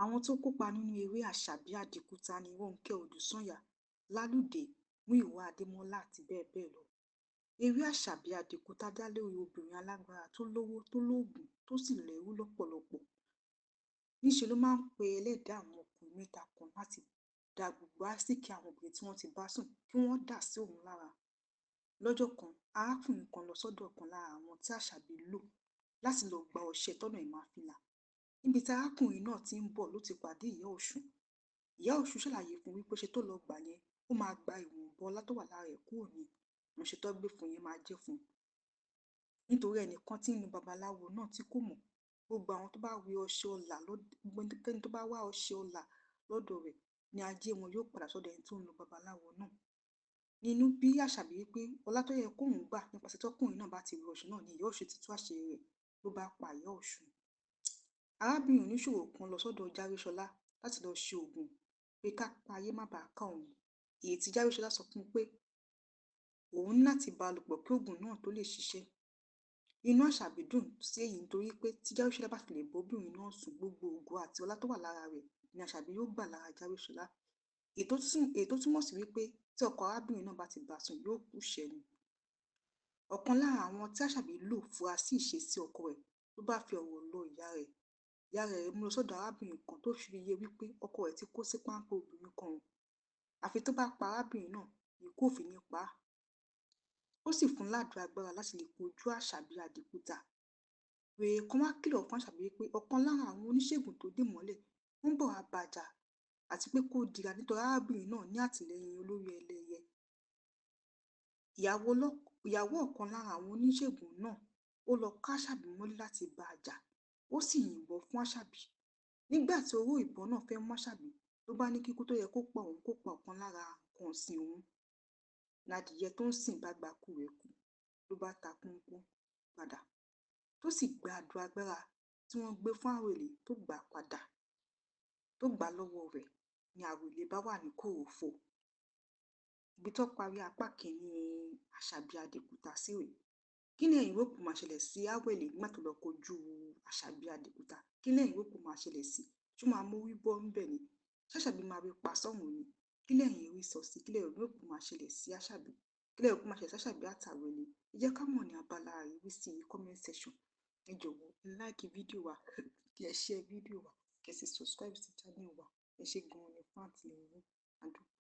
Àwọn tó kópa nínú eré Àṣàbí Àdìkúta ni Rónkẹ́ Odùsànyà, Lálùdé, Múyìwá Adémọ́lá àti bẹ́ẹ̀ bẹ́ẹ̀ lọ. Eré Àṣàbí Àdìkúta dá lórí obìnrin alágbára tó lówó tó lóògùn tó sì lẹ́rú lọ́pọ̀lọpọ̀. Níṣe ló máa ń pe ẹlẹ́dàá àwọn ọkùnrin mẹ́ta kan láti da gbogbo àsìkí àwọn obìnrin tí wọ́n ti bá sùn kí wọ́n dà sí òun lára. Lọ́jọ́ kan, arákùnrin kan lọ sọ́dọ̀ ọ̀kan lára àwọn tí Àṣàbí lò láti lọ gba ọṣẹ tọ́nà ẹ̀ máa fi là. Níbi tí arákùnrin náà ti ń bọ̀ ló ti pàdé ìyá Ọ̀ṣun. Ìyá Ọ̀ṣun ṣàlàyé fún wípé ṣe tó lọ gbà yẹn ó máa gba ìwọ̀nba ọlá tó wà lára ẹ̀ kúrò ní ìránṣẹ́ tó gbé fún yẹn máa jẹ́ fún un. Nítorí ẹnìkan tí ń nu babaláwo náà tí kò mọ̀, gbogbo àwọn tó bá wẹ ọṣẹ ọlà gbogbo ẹnikẹ́ni tó bá wá ọṣẹ ọlà lọ́dọ̀ rẹ̀ ni ajé wọn yóò padà sọ́dọ̀ ẹni tó ń nu babaláwo náà. Nínú bí Àṣàbí wípé ọlá tó yẹ kóun gbà nípasẹ̀ tọkùnrin náà bá ti wẹ ọṣẹ náà ni ìyá Ọ̀ṣun ti tú àṣírí rẹ̀ ló bá pa ìyá Ọ̀ṣun. Arábìnrin oníṣòwò kan lọ sọ́dọ̀ Járéṣọlá láti lọ ṣe oògùn pé ká pa ayé má bàa ká òun. Èyí tí Járéṣọlá sọ fún un pé òun ní láti bá a lò pọ̀ kí oògùn náà tó lè ṣiṣẹ́. Inú Àṣàbí dùn sí èyí nítorí pé tí Járéṣọlá bá fi lè bóbìnrin náà sùn gbogbo ògo àti ọlá tó wà lára rẹ̀ ni Àṣàbí yóò gbà lára Járéṣọlá. Èyí tó túmọ̀ sí wípé tí ọkọ arábìnrin náà bá ti bá sùn yóò kú ṣẹ́ni. Ọ̀kan lára àwọn tí Àṣàbí lò fura sí ìṣesí ọkọ rẹ̀ ló bá fi ọ̀rọ̀ lọ ìyá rẹ̀. Ìyá rẹ̀ mú lọ sọ́dọ̀ arábìnrin kan tó fi yé wípé ọkọ rẹ̀ ti kó sí páńpẹ́ obìnrin kan òun. Àfi tó bá pa arábìnrin náà ni ikú òfin ní pa á. Ó sì fún ládùúrà agbára láti lè kojú Àṣàbí Àdìkúta. Wèrè kan wá kìlọ̀ fún Àṣàbí wípé ọ̀kan lára àwọn oníṣègùn tó dè mọ́lẹ̀ ń bọ̀ wá bàjà àti pé kó dira nítorí arábìnrin náà ní àtìlẹ́yìn olórí ẹlẹ́yẹ. Ìyàwó ọ̀kan lára àwọn oníṣègùn náà ó lọ ká Àṣàbí mọ́lẹ̀ láti bá a jà. Ó sì yìnbọn fún Àṣàbí. Nígbà tí oró ìbọn náà fẹ́ mú Àṣàbí ló bá ní kíkú tó yẹ kó pa òun kó pa ọ̀kan lára nǹkan ọ̀sìn òun. Ládìyẹ tó ń sìn bá gba kú rẹ̀ kú ló bá ta kúnkún padà tó sì gba àdúrà agbára tí wọ́n gbé fún àròlé tó gbà padà tó gbà lọ́wọ́ rẹ̀ ni àròlé bá wà ní kòròfo. Ibi tó parí apá kìíní Àṣàbí Àdìkúta sí rèé. Kí ni ẹ̀yin rò pé máa ṣẹlẹ̀ sí àròlé nígbà tó lọ kojú Àṣàbí Àdìkúta? Kí ni ẹ̀yin rò pé máa ṣẹlẹ̀ sí? Ṣó máa mórí bọ́ ńbẹ̀ ni? Ṣàṣàbí máa rí pa sọ́hùn ni? Kí lẹ̀yin rí sọ sí? Kí lẹ̀yin rò pé máa ṣẹlẹ̀ sí Àṣàbí? Kí lẹ̀yin rò pé máa ṣẹlẹ̀ sí Àṣàbí àtàròlé? Ẹ jẹ́ ká mọ̀ ní abala ìrísí comment section. Ẹ jọ̀wọ́ ẹ like fídíò wa, kí ẹ share fídíò wa, kí ẹ sì subscribe sí channel wa. Ẹ ṣé gan-an ni fún àtìlẹ́yìn yín. A dúpẹ́.